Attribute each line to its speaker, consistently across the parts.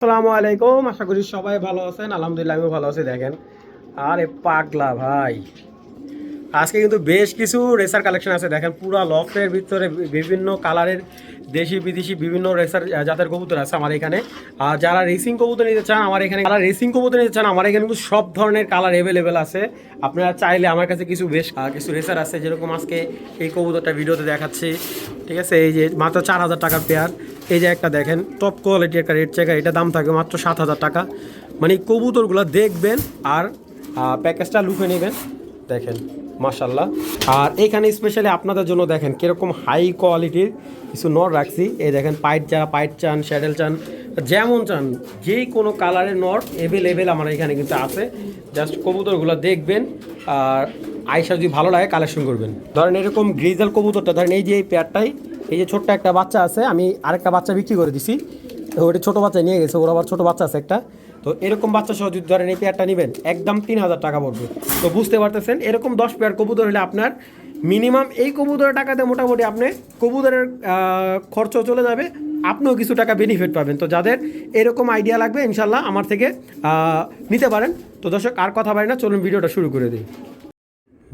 Speaker 1: আসসালামু আলাইকুম, আশা করি সবাই ভালো আছেন। আলহামদুলিল্লাহ আমি ভালো আছি। দেখেন, আরে পাগলা ভাই, আজকে কিন্তু বেশ কিছু রেসার কালেকশন আছে। দেখেন, পুরা লফটের ভিতরে বিভিন্ন কালারের দেশি বিদেশি বিভিন্ন রেসার জাতের কবুতর আছে আমার এখানে। আর যারা রেসিং কবুতর নিতে চান আমার এখানে, যারা রেসিং কবুতর নিতে চান আমার এখানে কিন্তু সব ধরনের কালার অ্যাভেলেবেল আছে। আপনারা চাইলে আমার কাছে কিছু কিছু রেসার আছে, যেরকম আজকে এই কবুতরটা ভিডিওতে দেখাচ্ছি। ঠিক আছে, এই যে মাত্র 4,000 টাকার পেয়ার। এই যে একটা দেখেন, টপ কোয়ালিটি একটা রেড চেকার, এটা দাম থাকে মাত্র 7,000 টাকা। মানে কবুতরগুলো দেখবেন আর প্যাকেজটা লুকে নেবেন। দেখেন, মাশাল্লাহ। আর এখানে স্পেশালি আপনাদের জন্য দেখেন কীরকম হাই কোয়ালিটির কিছু নর রাখছি। এই দেখেন, যারা পাইট চান, স্যাডেল চান, যেমন চান যে কোনো কালারের নর অ্যাভেলেবেল আমার এখানে কিন্তু আছে। জাস্ট কবুতরগুলো দেখবেন আর আইসা যদি ভালো লাগে কালেকশন করবেন। ধরেন এরকম গ্রিজাল কবুতরটা, ধরেন এই যে এই পেয়ারটাই, এই যে ছোট্ট একটা বাচ্চা আছে, আমি আরেকটা বাচ্চা বিক্রি করে দিছি। ওটা ছোটো বাচ্চা নিয়ে গেছে, ওর আবার ছোটো বাচ্চা আছে একটা। তো এরকম বাচ্চা সহ যদি ধরেন এই পেয়ারটা নেবেন, একদম 3,000 টাকা পড়বে। তো বুঝতে পারতেছেন, এরকম 10 পেয়ার কবুতর হলে আপনার মিনিমাম এই কবুতরের টাকাতে মোটামুটি আপনি কবুতরের খরচ চলে যাবে, আপনিও কিছু টাকা বেনিফিট পাবেন। তো যাদের এরকম আইডিয়া লাগবে ইনশাল্লাহ আমার থেকে নিতে পারেন। তো দর্শক আর কথা বাড়ি না, চলুন ভিডিওটা শুরু করে দিই।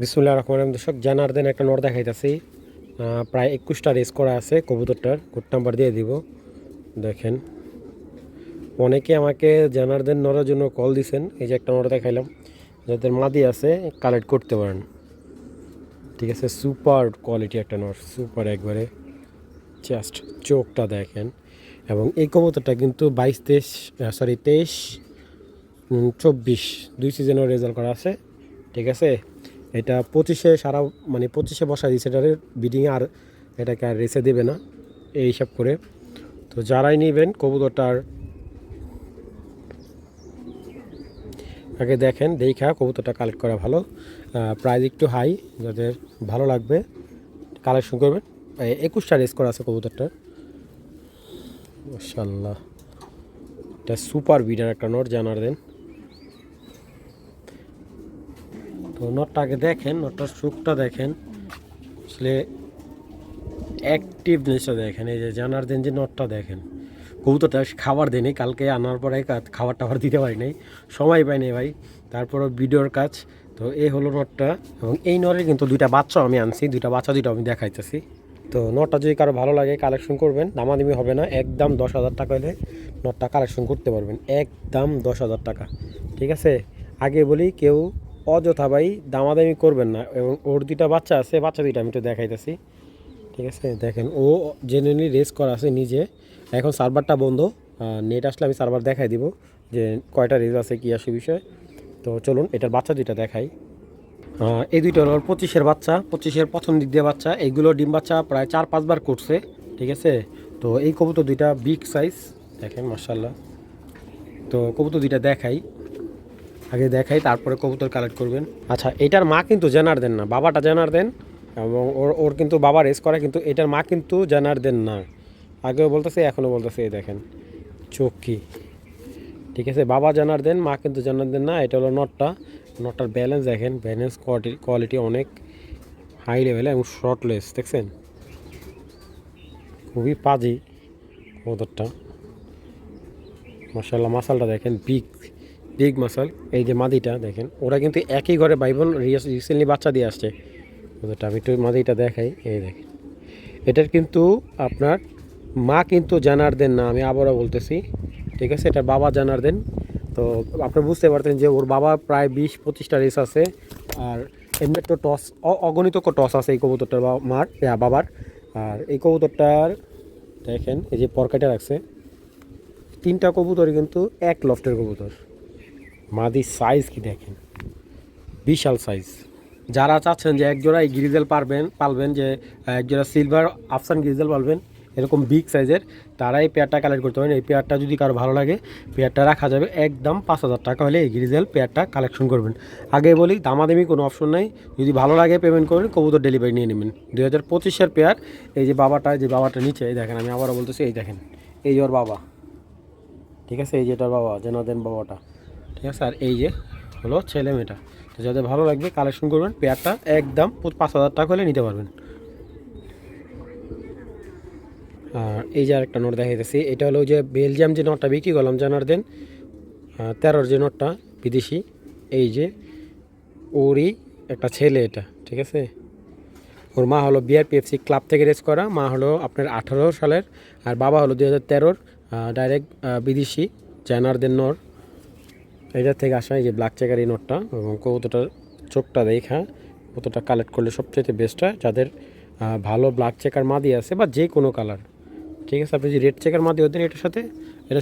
Speaker 1: বিসমুল্লাহির রহমানির রহিম। দর্শক, জানারদেন একটা নর দেখাইতেছি, প্রায় 21টা রেস করা আছে। কবুতরটার কোড নাম্বার দিয়ে দিব। দেখেন, অনেকে আমাকে জানারদেন নরের জন্য কল দিছেন। এই যে একটা নর দেখাইলাম, যাদের মাদি আছে কালেক্ট করতে পারেন। ঠিক আছে, সুপার কোয়ালিটি একটা নর, সুপার একবারে। জাস্ট চোখটা দেখেন। এবং এই কবুতরটা কিন্তু 23 24 দুই সিজনের রেজাল্ট করা আছে। ঠিক আছে, এটা 25-এ মানে 25-এ বসা দিয়েছে এটার বিডিংয়ে, আর এটাকে আর রেসে দেবে না এই হিসাব করে। তো যারাই নেবেন কবুতরটার আগে দেখেন, দেখা কবুতরটা কালেক্ট করা ভালো। প্রাইস একটু হাই, যাদের ভালো লাগবে কালেকশন করবেন। 21টা রেস করা আছে কবুতরটার। মাশাআল্লাহ, এটা সুপার বিডার একটা নট জানারদেন। তো নটটা আগে দেখেন, নটটার চোখটা দেখেন, আসলে অ্যাক্টিভনেসটা দেখেন। এই যে জানারদেন যে নটটা দেখেন, কবুতরটা খাবার দেয়নি, কালকে আনার পরে খাবার টাবার দিতে পারি নাই, সময় পাই নাই ভাই, তারপরও ভিডিওর কাজ। তো এই হলো নটটা। এবং এই নরের কিন্তু দুইটা বাচ্চা আমি আনছি, দুইটা আমি দেখাইতেছি। তো নটটা যদি কারো ভালো লাগে কালেকশন করবেন, দামাদামি হবে না, একদম 10,000 টাকা হলে নটটা কালেকশন করতে পারবেন, একদম 10,000 টাকা। ঠিক আছে, আগে বলি কেউ অযথা ভাই দামাদামি করবেন না। এবং ওর দুইটা বাচ্চা আছে, বাচ্চা দুইটা আমি একটু দেখাইতেছি। ঠিক আছে, দেখেন ও জেনুইনলি রেস করা আছে নিজে। এখন সার্ভারটা বন্ধ, নেট আসলে আমি সার্ভার দেখাই দিব যে কয়টা রেস আছে কী আসে বিষয়। তো চলুন এটার বাচ্চা দুইটা দেখাই। এই দুইটা হলো 25-এর বাচ্চা, 25-এর প্রথম দিক দিয়ে বাচ্চা। এইগুলো ডিম বাচ্চা প্রায় 4-5 বার করছে। ঠিক আছে, তো এই কবুতর দুইটা বিগ সাইজ দেখেন, মাশাআল্লাহ। তো কবুতর দুইটা আগে দেখাই, তারপরে কবুতর কালেক্ট করবেন। আচ্ছা, এটার মা কিন্তু জানারদেন না, বাবাটা জানারদেন। এবং ওর কিন্তু বাবা রেস করে, কিন্তু এটার মা কিন্তু জানারদেন না। আগেও বলতেছে, এখনও বলতেছে। এই দেখেন চোখ কি। ঠিক আছে, বাবা জানারদেন, মা কিন্তু জানারদেন না। এটা হলো নটটার ব্যালেন্স দেখেন, ব্যালেন্স কোয়ালিটি অনেক হাই লেভেলে এবং শর্টলেস। দেখছেন, খুবই পাজি কবুতরটা। মাশাআল্লাহ, মাসালটা দেখেন, বিগ মাসাল। এই যে মাদিটা দেখেন, ওরা কিন্তু একই ঘরে ভাই বোন, রিসেন্টলি বাচ্চা দিয়ে আসছে কবুতরটা। আমি একটু মাদিটা দেখাই। এই দেখেন, এটার কিন্তু আপনার মা কিন্তু জানারদেন না, আমি আবারও বলতেছি। ঠিক আছে, এটার বাবা জানারদেন। তো আপনি বুঝতে পারতেন যে ওর বাবা প্রায় 20-25টা রেস আছে। আর এমনি তো টস, অগণিত টস আছে এই কবুতরটার বাবার। আর এই কবুতরটার দেখেন, এই যে পরকাটা রাখছে, 3টা কবুতরই কিন্তু এক লফটের কবুতর। মাদি সাইজ কি দেখেন, বিশাল সাইজ। যারা চাচ্ছেন যে একজোড়া এই গ্রিজেল পালবেন, যে একজোড়া সিলভার আফসান গ্রিজেল পালবেন এরকম বিগ সাইজের, তারা এই পেয়ারটা কালেক্ট করতে পারেন। এই পেয়ারটা যদি কারো ভালো লাগে, পেয়ারটা রাখা যাবে একদম 5,000 টাকা হলে এই গ্রিজেল পেয়ারটা কালেকশন করবেন। আগে বলি, দামাদামি কোনো অপশন নাই, যদি ভালো লাগে পেমেন্ট করবেন, কবুতর ডেলিভারি নিয়ে নেবেন। 2025-এর পেয়ার। এই যে বাবাটা নিচে, এই দেখেন, আমি আবারও বলতেছি, এই দেখেন, এই যে ওর বাবা। ঠিক আছে, এই যে এটার বাবা জানাদেন বাবাটা। ঠিক আছে, আর এই যে হলো ছেলে মেয়েটা। তো যাদের ভালো লাগবে কালেকশন করবেন, পেয়ারটা একদম 5,000 টাকা হলে নিতে পারবেন। আর এই যে আরেকটা নোট দেখাইতেছি, এটা হলো যে বেলজিয়াম যে নোটটা বিক্রি করলাম জানারদেন 13 যে নোটটা বিদেশি, এই যে ওরই একটা ছেলে এটা, ঠিক আছে। ওর মা হলো বিআরপিএফসি ক্লাব থেকে রেস করা, মা হলো আপনার 18 সালের, আর বাবা হলো 2013 ডাইরেক্ট বিদেশি জানারদেন নর, এটার থেকে আসা এই যে ব্ল্যাক চেকার এই নোটটা। এবং কতটা চোখটা দেখা কতটা কালেক্ট করলে সবচেয়ে বেস্ট হয়, যাদের ভালো ব্ল্যাক চেকার মাদি আছে বা যে কোনো কালার, ঠিক আছে। আপনি যদি রেড চেকার মাদি ওদের এটার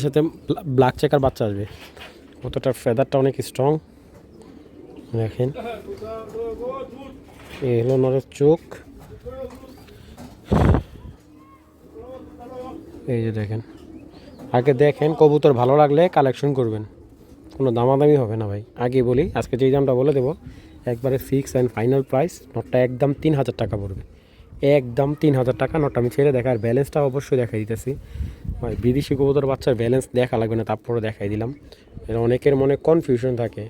Speaker 1: সাথে ব্ল্যাক চেকার বাচ্চা আসবে। কতটা ফেদারটা অনেক স্ট্রং দেখেন। এই হলো নরের চোখ, এই যে দেখেন। আগে দেখেন, কবুতর ভালো লাগলে কালেকশন করবেন, কোনো দামাদামি হবে না ভাই। আগে বলি, আজকে যেই দামটা বলে দেবো একবারে ফিক্স অ্যান্ড ফাইনাল প্রাইস। নটটা একদম 3000 টাকা পড়বে, একদম 3000 টাকা। নটটা আমি ছেড়ে দেখা, আর ব্যালেন্সটা অবশ্যই দেখাই দিতেছি ভাই। বিদেশি কবুতর বাচ্চার ব্যালেন্স দেখা লাগবে না, তারপরে দেখাই দিলাম। এটা অনেকের মনে কনফিউশন থাকে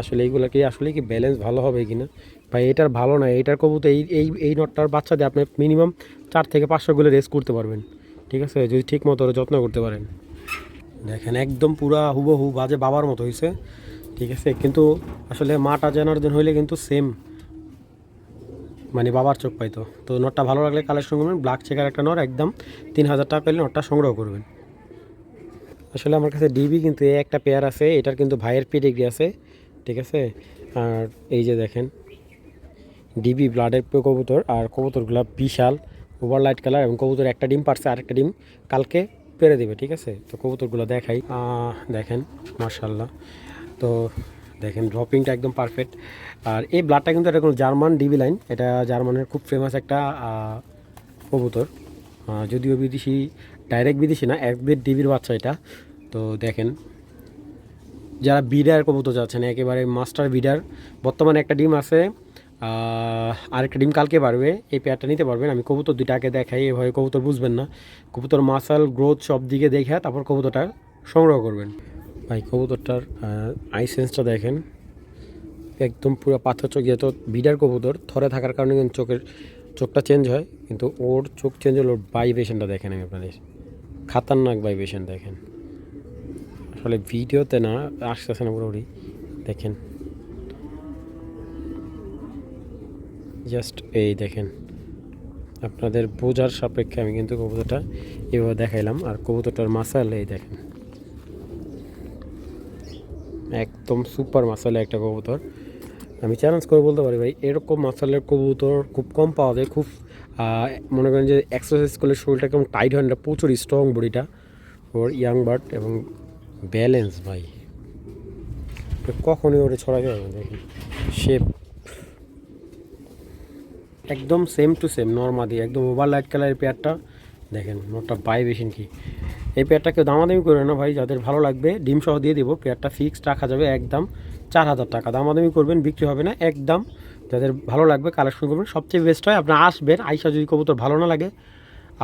Speaker 1: আসলে এইগুলো কি আসলে কি ব্যালেন্স ভালো হবে কি না। ভাই এটার ভালো না, এইটার কবুতর এই নটটার বাচ্চা দিয়ে আপনি মিনিমাম 4 থেকে 500 গুলো রেস করতে পারবেন, ঠিক আছে, যদি ঠিক মতো যত্ন করতে পারেন। দেখেন একদম পুরা হুবহু বাজে বাবার মতো হয়েছে, ঠিক আছে। কিন্তু আসলে মাটা জানারদেন হইলে কিন্তু সেম মানে বাবার চোখ পাইতো। তো নটটা ভালো লাগলে কালেকশন করবেন। ব্ল্যাক চেকার একটা নট একদম 3000 টাকা পেলে নটটা সংগ্রহ করবেন। আসলে আমার কাছে ডিবি কিন্তু এই একটা পেয়ার আছে, এটার কিন্তু ভাইয়ের পেডিগ্রি আছে, ঠিক আছে। আর এই যে দেখেন ডিবি ব্লাডের কবুতর, আর কবুতরগুলো বিশাল ওভার লাইট কালার, এবং কবুতর একটা ডিম পারছে, আরেকটা ডিম কালকে পেরে দেবে, ঠিক আছে। তো কবুতরগুলো দেখাই, দেখেন মাশাআল্লাহ। তো দেখেন ড্রপিংটা একদম পারফেক্ট। আর এই ব্লাডটা কিন্তু এটা কোনো জার্মান ডিবি লাইন, এটা জার্মানের খুব ফেমাস একটা কবুতর, যদিও বিদেশি, ডাইরেক্ট বিদেশি না, একবের ডিবির বাচ্চা এটা। তো দেখেন যারা বিডার কবুতর যাচ্ছেন একেবারে মাস্টার বিডার, বর্তমানে একটা ডিম আছে, আরেকটা ডিম কালকে পারবে, এই পেয়ারটা নিতে পারবেন। আমি কবুতর দুইটাকে দেখাই, এভাবে কবুতর বুঝবেন না। কবুতর মাসাল গ্রোথ সব দিকে দেখে তারপর কবুতরটা সংগ্রহ করবেন। ভাই কবুতরটার আই সেন্সটা দেখেন, একদম পুরো পাথর চোখ। যেহেতু বিডার কবুতর থরে থাকার কারণে কিন্তু চোখটা চেঞ্জ হয়, কিন্তু ওর চোখ চেঞ্জ হলো, ওর ভাইব্রেশনটা দেখেন আমি আপনাদের, খাতারনাক ভাইব্রেশন দেখেন। আসলে ভিডিওতে না আসতেছে না পুরোপুরি, দেখেন জাস্ট এই দেখেন, আপনাদের বোঝার সাপেক্ষে আমি কিন্তু কবুতরটা এভাবে দেখাইলাম। আর কবুতরটার মাসাল এই দেখেন, একদম সুপার মাসালে একটা কবুতর। আমি চ্যালেঞ্জ করে বলতে পারি ভাই, এরকম মাসালের কবুতর খুব কম পাওয়া যায়। খুব মনে করেন যে এক্সারসাইজ করলে শরীরটা কেমন টাইট হয় না, প্রচুর স্ট্রং বডিটা ওর, ইয়াং বার্ড এবং ব্যালেন্স ভাই কখনই ওরে ছড়া যাবে না। দেখেন শেপ একদম সেম টু সেম নর্মাদি, একদম ওভার লাইট কালারের পেয়ারটা দেখেন। নোটটা ভাইব্রেশন কি, এই পেয়ারটা কেউ দামাদামি করে না ভাই, যাদের ভালো লাগবে ডিম সহ দিয়ে দেবো। পেয়ারটা ফিক্সড রাখা যাবে একদম 4000 টাকা, দামাদামি করবেন বিক্রি হবে না একদম। যাদের ভালো লাগবে কালেকশন করবেন, সবচেয়ে বেস্ট হয় আপনার আসবেন, আইসা যদি কবুতর ভালো না লাগে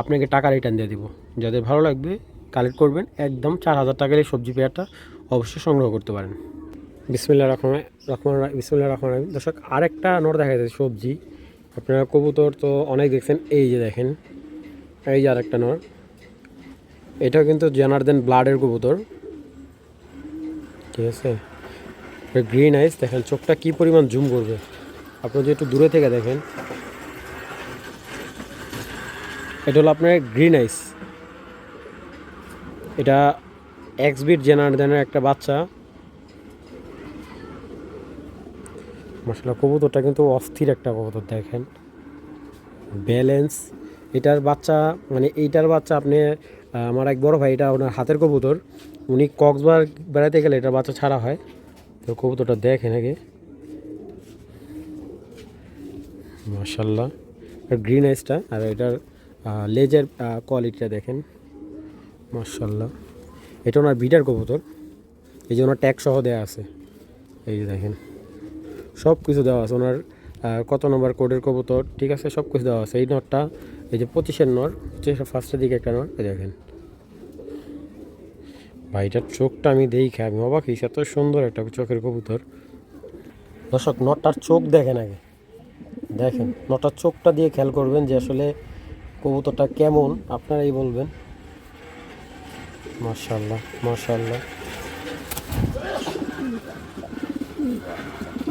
Speaker 1: আপনাকে টাকা রিটার্ন দিয়ে দিব। যাদের ভালো লাগবে কালেক্ট করবেন, একদম 4000 টাকার এই সবজি পেয়ারটা অবশ্যই সংগ্রহ করতে পারেন। বিসমিল্লাহির রহমানির রহিম। দর্শক আরেকটা নর দেখা যাচ্ছে সবজি, আপনারা কবুতর তো অনেক দেখছেন, এই যে দেখেন এই যে আরেকটা নর, এটাও কিন্তু জানারদেন ব্লাডের কবুতর, ঠিক আছে। গ্রিন আইস দেখেন, চোখটা কি পরিমাণ জুম করবে, আপনি যদি একটু দূরে থেকে দেখেন। এটা হলো আপনার গ্রিন আইস, এটা এক্সবিট জানারদেনের একটা বাচ্চা। মাশাআল্লাহ কবুতরটা কিন্তু অস্থির একটা কবুতর দেখেন, ব্যালেন্স। এটার বাচ্চা মানে এইটার বাচ্চা আপনি, আমার এক বড় ভাই, এটা ওনার হাতের কবুতর, উনি কক্সবাজার বেড়াতে গেলে এটার বাচ্চা ছাড়া হয়। তো কবুতরটা দেখেন আগে, মাশাআল্লাহ গ্রিন আইসটা, আর এটার লেজের কোয়ালিটিটা দেখেন মাশাআল্লাহ। এটা ওনার বিডার কবুতর, এই যে ওনার ট্যাগ সহ দেওয়া আছে, এই যে দেখেন সব কিছু দেওয়া আছে ওনার, কত নম্বর কোডের কবুতর, ঠিক আছে, সব কিছু দেওয়া আছে। এই নটটা এই যে 25-এর নর, 25 ফার্স্টের দিকে একটা নর, এই দেখেন ভাইটার চোখটা আমি দেখি আমি অবাক হয়েছি, এত সুন্দর একটা চোখের কবুতর। দর্শক নটটার চোখ দেখেন আগে, দেখেন নটার চোখটা দিয়ে খেয়াল করবেন যে আসলে কবুতরটা কেমন আপনারাই বলবেন। মাশাআল্লাহ মাশাআল্লাহ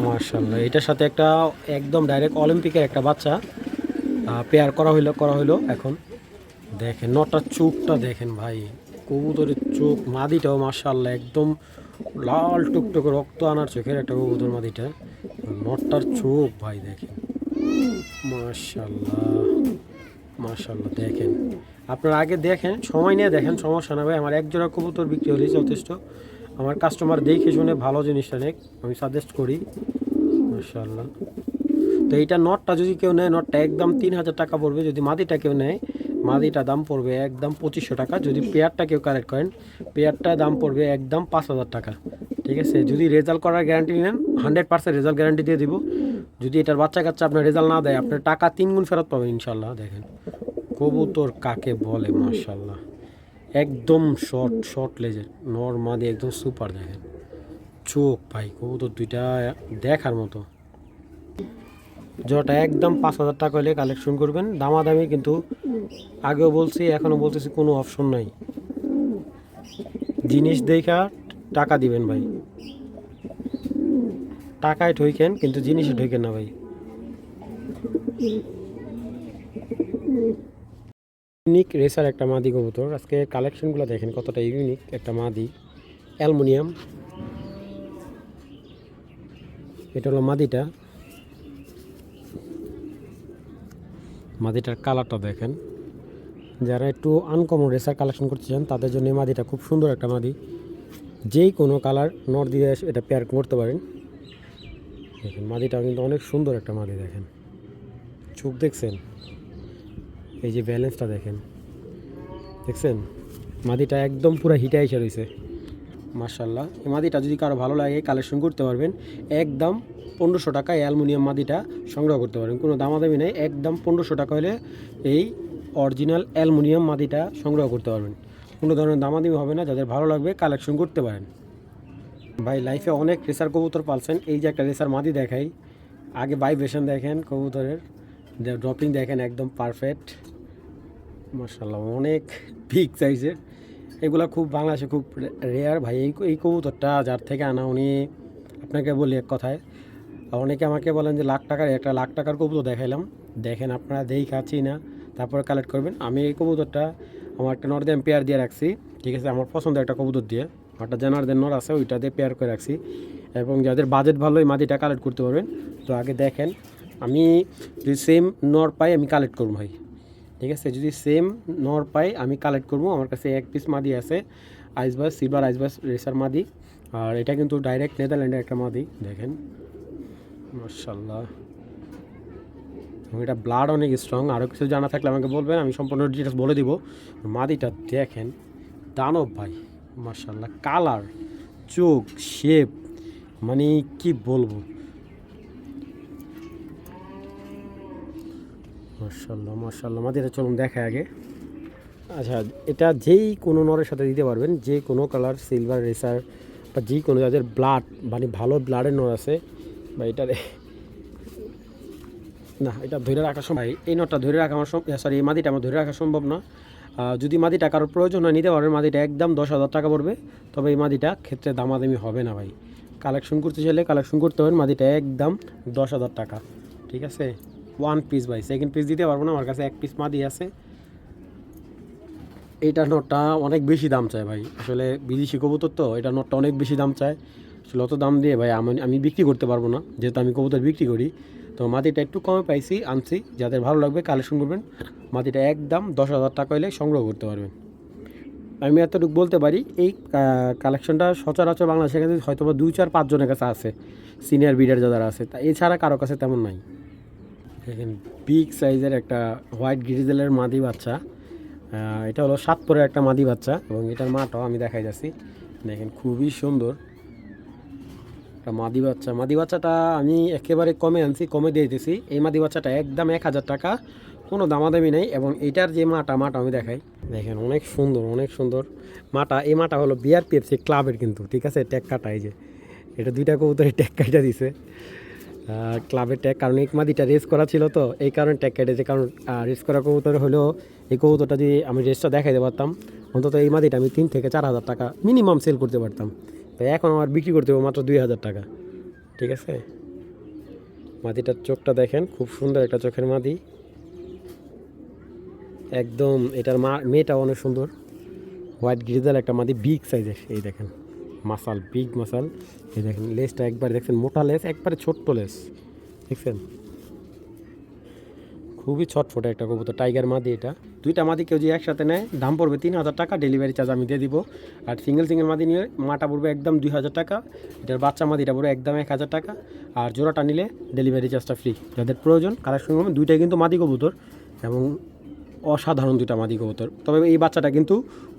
Speaker 1: মাশাআল্লাহ, এটার সাথে একটা একদম ডাইরেক্ট অলিম্পিকের একটা বাচ্চা পেয়ার করা হইলো এখন। দেখেন নটার চোখটা দেখেন ভাই, কবুতরের চোখ, মাদিটাও মাশাআল্লাহ একদম লাল টুকটুকে রক্ত আনার চোখের একটা কবুতর মাদিটা। নটার চোখ ভাই দেখেন, মাশাআল্লাহ মাশাআল্লাহ। দেখেন আপনারা আগে দেখেন, সময় নিয়ে দেখেন, সমস্যা না ভাই। আমার এক জোড়া কবুতর বিক্রি হলেই যথেষ্ট। আমার কাস্টমার দেখে শুনে ভালো জিনিসটা নেই, আমি সাজেস্ট করি। মাশাআল্লাহ। তো এইটা নটটা যদি কেউ নেয়, নটটা একদম 3000 টাকা পড়বে। যদি মাদিটা কেউ নেয়, মাদিটা দাম পড়বে একদম 2500 টাকা। যদি পেয়ারটা কেউ কালেক্ট করেন, পেয়ারটা দাম পড়বে একদম 5000 টাকা। ঠিক আছে, যদি রেজাল্ট করার গ্যারান্টি নেন 100% রেজাল্ট গ্যারান্টি দিয়ে দিব। যদি এটার বাচ্চা কাচ্চা আপনার রেজাল্ট না দেয়, আপনার টাকা 3 গুণ ফেরত পাবেন ইনশাল্লাহ। দেখেন কবুতর কাকে বলে, মাশাআল্লাহ একদম শর্ট লেজের নর মাদি একদম সুপার। দেখেন চোখ ভাই, কবুতর দুইটা দেখার মতো। জটা একদম 5000 টাকা হলে কালেকশন করবেন। দামাদামি কিন্তু আগেও বলছি, এখনও বলতেছি, কোনো অপশন নাই। জিনিস দেখা টাকা দিবেন ভাই, টাকায় ঠইকেন কিন্তু জিনিসে ঠইকেন না ভাই। ইউনিক রেসার একটা মাদি কবুতর, আজকে কালেকশনগুলো দেখেন কতটা ইউনিক একটা মাদি। অ্যালুমিনিয়াম, এটা হলো মাদিটা। মাদিটার কালারটা দেখেন, যারা একটু আনকমন রেসার কালেকশন করতে চান তাদের জন্য এই মাদিটা খুব সুন্দর একটা মাদি। যেই কোনো কালার নর দিয়ে এটা পেয়ার করতে পারেন। দেখেন মাদিটা কিন্তু অনেক সুন্দর একটা মাদি। দেখেন চোখ দেখছেন, এই যে ব্যালেন্সটা দেখেন, দেখছেন মাদিটা একদম পুরো হিটে এসে রয়েছে মাশাআল্লাহ। এই মাদিটা যদি কারো ভালো লাগে কালেকশন করতে পারবেন। একদম 1500 টাকা অ্যালুমিনিয়াম মাদিটা সংগ্রহ করতে পারবেন, কোনো দামাদামি নেই। একদম 1500 টাকা হলে এই অরিজিনাল অ্যালুমিনিয়াম মাদিটা সংগ্রহ করতে পারবেন, কোনো ধরনের দামাদামি হবে না। যাদের ভালো লাগবে কালেকশন করতে পারেন। ভাই লাইফে অনেক রেসার কবুতর পালছেন, এই যে একটা রেসার মাদি দেখাই। আগে ভাইব্রেশন দেখেন কবুতরের, ড্রপিং দেখেন একদম পারফেক্ট মাশাআল্লাহ, অনেক বিগ সাইজের। এগুলো খুব বাংলাদেশে খুব রেয়ার ভাই। এই কবুতরটা যার থেকে আনা, উনি আপনাকে বলি এক কথায়, অনেকে আমাকে বলেন যে একটা লাখ টাকার কবুতর দেখাইলাম। দেখেন আপনারা দেখাচ্ছি না, তারপরে কালেক্ট করবেন। আমি এই কবুতরটা আমার একটা নর দিয়ে পেয়ার দিয়ে রাখছি। ঠিক আছে, আমার পছন্দের একটা কবুতর দিয়ে, একটা জানারদের নর আছে, ওইটা দিয়ে পেয়ার করে রাখছি। এবং যাদের বাজেট ভালো এই মাদিটা কালেক্ট করতে পারবেন। তো আগে দেখেন, আমি যদি সেম নর পাই আমি কালেক্ট করবো ভাই। ঠিক আছে, যদি সেম নর পাই আমি কালেক্ট করবো। আমার কাছে এক পিস মাদি আছে, আইসবাস, সিলভার আইসবাস রেসার মাদি। আর এটা কিন্তু ডাইরেক্ট নেদারল্যান্ডের একটা মাদি। দেখেন মাশাআল্লাহ, এটা ব্লাড অনেক স্ট্রং। আরও কিছু জানা থাকলে আমাকে বলবেন, আমি সম্পূর্ণ ডিটেলস বলে দিব। মাদিটা দেখেন দানব ভাই মাশাআল্লাহ, কালার, চোখ, শেপ, মানে কি বলবো মাশাআল্লাহ মাশাআল্লাহ। মাদিটা চলুন দেখায় আগে। আচ্ছা, এটা যেই কোনো নরের সাথে দিতে পারবেন, যে কোনো কালার, সিলভার রেসার বা যে কোনো, যাদের ব্লাড মানে ভালো ব্লাডের নর আছে বা এটারে না, এটা ধরে রাখা সম্ভব। এই নটটা ধরে রাখা আমার সরি, এই মাদিটা আমার ধরে রাখা সম্ভব না। যদি মাদিটা কারোর প্রয়োজন হয় নিতে পারবেন। মাদিটা একদম 10,000 টাকা পড়বে, তবে এই মাদিটা ক্ষেত্রে দামাদামি হবে না ভাই। কালেকশন করতে চাইলে কালেকশন করতে পারেন। মাদিটা একদম 10,000 টাকা। ঠিক আছে, 1 পিস ভাই, সেকেন্ড পিস দিতে পারবো না, আমার কাছে 1 পিস মাদি আছে। এইটা নটটা অনেক বেশি দাম চায় ভাই, আসলে বিদেশি কবুতর তো, এটা নটটা অনেক বেশি দাম চায়। আসলে অত দাম দিয়ে ভাই আমি বিক্রি করতে পারবো না, যেহেতু আমি কবুতর বিক্রি করি। তো মাদিটা একটু কমে পাইছি, আনছি। যাদের ভালো লাগবে কালেকশন করবেন। মাদিটা একদম 10,000 টাকা হলে সংগ্রহ করতে পারবেন। আমি এতটুকু বলতে পারি, এই কালেকশনটা সচরাচর বাংলাদেশের কাছে হয়তো বা 2-4-5 জনের কাছে আছে, সিনিয়র ব্রিডার যারা আছে, তা এছাড়া কারো কাছে তেমন নাই। দেখেন বিগ সাইজের একটা হোয়াইট গ্রিজেলের মাদি বাচ্চা। এটা হলো 7 পরের একটা মাদি বাচ্চা, এবং এটার মাটাও আমি দেখাই যাচ্ছি। দেখেন খুবই সুন্দর একটা মাদি বাচ্চা। মাদি বাচ্চাটা আমি একেবারে কমে আনছি, কমে দিয়ে দিতেছি। এই মাদি বাচ্চাটা একদম 1000 টাকা, কোনো দামাদামি নেই। এবং এটার যে মাটা আমি দেখাই, দেখেন অনেক সুন্দর, অনেক সুন্দর মাটা। এই মাটা হলো বিআরপিএফসি ক্লাবের কিন্তু, ঠিক আছে, ট্যাগ কাটা। এই যে এটা 2টা কবুতরের ট্যাগ কাটা দিছে। ক্লাবের ট্যাগ, কারণ এই মাদিটা রেস করা ছিল তো এই কারণে ট্যাগ কেটেছে। কারণ রেস করা কবুতর হলেও এই কবুতরটা যদি আমি রেসটা দেখাইতে পারতাম, অন্তত এই মাদিটা আমি 3 থেকে 4 হাজার টাকা মিনিমাম সেল করতে পারতাম। তো এখন আমার বিক্রি করতে হবে মাত্র 2,000 টাকা। ঠিক আছে, মাদিটার চোখটা দেখেন, খুব সুন্দর একটা চোখের মাদি একদম। এটার মেয়েটাও অনেক সুন্দর, হোয়াইট গ্রিজাল একটা মাদি, বিগ সাইজের। এই দেখেন মাসাল, বিগ মাসাল। এই দেখেন লেসটা একবার দেখছেন, মোটা লেস, একবারে ছোট্ট লেস দেখছেন, খুবই ছটফটে একটা কবুতর, টাইগার মাদি। এটা 2টা মাদি কেউ যদি একসাথে নেয় দাম পড়বে 3,000 টাকা, ডেলিভারি চার্জ আমি দিয়ে দিব। আর সিঙ্গেল মাদি নিয়ে মাটা পড়বে একদম 2,000 টাকা, এটার বাচ্চা মাদিটা পড়বে একদম 1,000 টাকা। আর জোড়াটা নিলে ডেলিভারি চার্জটা ফ্রি। যাদের প্রয়োজন কালেকশন করবেন। 2টাই কিন্তু মাদি কবুতর এবং অসাধারণ 2টা মাদি কবুতর। তবে এই বাচ্চাটা কিন্তু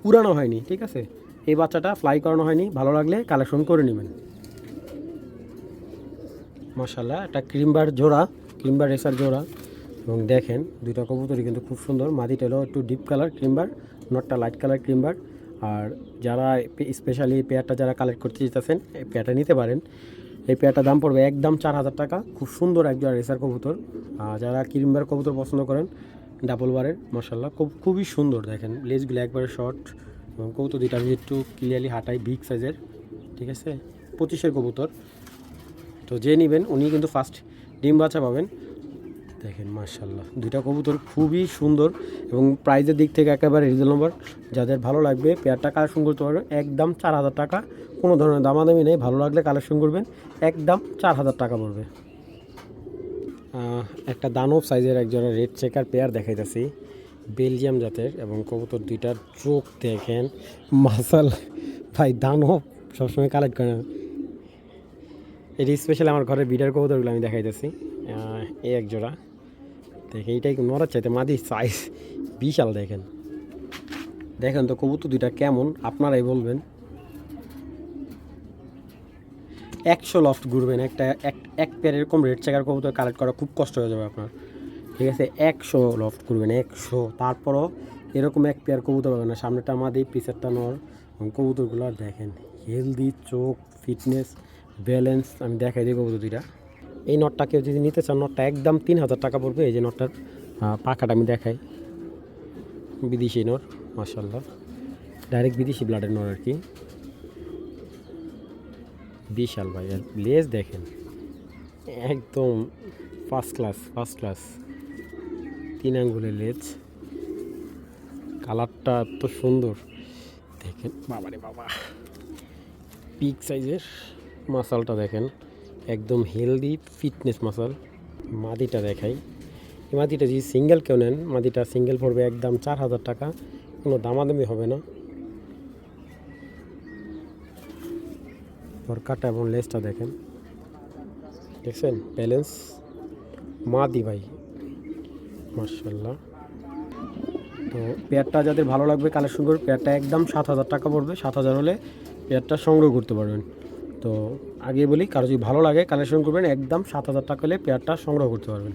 Speaker 1: উড়ানো হয়নি, ঠিক আছে, এই বাচ্চাটা ফ্লাই করানো হয়নি। ভালো লাগলে কালেকশন করে নেবেন। মাশাআল্লাহ, একটা ক্রিমবার জোড়া, ক্রিমবার রেসার জোড়া। এবং দেখেন 2টা কবুতরই কিন্তু খুব সুন্দর। মাদিটা হলো একটু ডিপ কালার ক্রিমবার, নটটা লাইট কালার ক্রিমবার। আর যারা স্পেশালি পেয়ারটা যারা কালেক্ট করতে চাইতেছেন এই পেয়ারটা নিতে পারেন। এই পেয়ারটার দাম পড়বে একদম 4,000 টাকা। খুব সুন্দর একজন রেসার কবুতর। যারা ক্রিমবার কবুতর পছন্দ করেন ডাবল বারের, মাশাআল্লাহ খুবই সুন্দর। দেখেন লেজগুলো একবারে শর্ট এবং কবুতর 2টা আমি একটু ক্লিয়ারলি হাঁটাই, বিগ সাইজের। ঠিক আছে, 25-এর কবুতর। তো যে নেবেন উনি কিন্তু ফার্স্ট ডিম বাচ্চা পাবেন। দেখেন মাশাআল্লাহ 2টা কবুতর খুবই সুন্দর এবং প্রাইজের দিক থেকে একেবারে রিজনেবল। যাদের ভালো লাগবে পেয়ারটা কালেকশন করতে পারবেন একদম 4,000 টাকা। কোনো ধরনের দামাদামি নেই, ভালো লাগলে কালেকশন করবেন, একদম 4,000 টাকা পড়বে। একটা দানব সাইজের একজনের রেড চেকার পেয়ার দেখাইতেছি, বেলজিয়াম জাতের। এবং কবুতর 2টার চোখ দেখেন মাসাল, ভাই দানব সবসময় কালেক্ট করে না। এটি স্পেশালি আমার ঘরের বিডার কবুতরগুলো আমি দেখাইতেছি। এই এক জোড়া দেখে, এইটাই নড়ার চাইতে মাদি সাইজ বিশাল। দেখেন দেখেন তো কবুতর 2টা কেমন, আপনারাই বলবেন। 100 লফট ঘুরবেন, এক পেয়ার এরকম রেড চেকার কবুতর কালেক্ট করা খুব কষ্ট হয়ে যাবে আপনার। ঠিক আছে, 100 লফট ঘুরবেন, 100। তারপরও এরকম এক পেয়ার কবুতর পাবেন না। সামনেটা মাদি, পিছেরটা নর। এবং কবুতরগুলো দেখেন হেলদি, চোখ, ফিটনেস, ব্যালেন্স। আমি দেখাই দিই কবুতর 2টা। এই নটটা কেউ যদি নিতে চান, নটটা একদম 3,000 টাকা পড়বে। এই যে নটটার পাখাটা আমি দেখাই, বিদেশি নর, মাশাআল্লাহ ডাইরেক্ট বিদেশি ব্লাডের নর আর কি। বিশাল ভাই, আর লেজ দেখেন একদম ফার্স্ট ক্লাস 3 আঙ্গুলের লেজ। কালারটা এত সুন্দর দেখেন, বাবারে বাবা, বিগ সাইজের। মাসালটা দেখেন একদম হেলদি ফিটনেস মাসাল। মাদিটা দেখাই, এই মাদিটা যদি সিঙ্গেল কেউ নেন, মাদিটা সিঙ্গেল পড়বে একদম 4,000 টাকা, কোনো দামাদামি হবে না। দরকারটা এবং লেসটা দেখেন, দেখছেন ব্যালেন্স, মাদি ভাই মাশাআল্লাহ। তো পেয়ারটা যাদের ভালো লাগবে কালেকশন করবে, পেয়ারটা একদম 7,000 টাকা পড়বে। 7,000 হলে পেয়ারটা সংগ্রহ করতে পারবেন। তো আগে বলি, কারো যদি ভালো লাগে কালেকশন করবেন, একদম 7,000 টাকা হলে পেয়ারটা সংগ্রহ করতে পারবেন।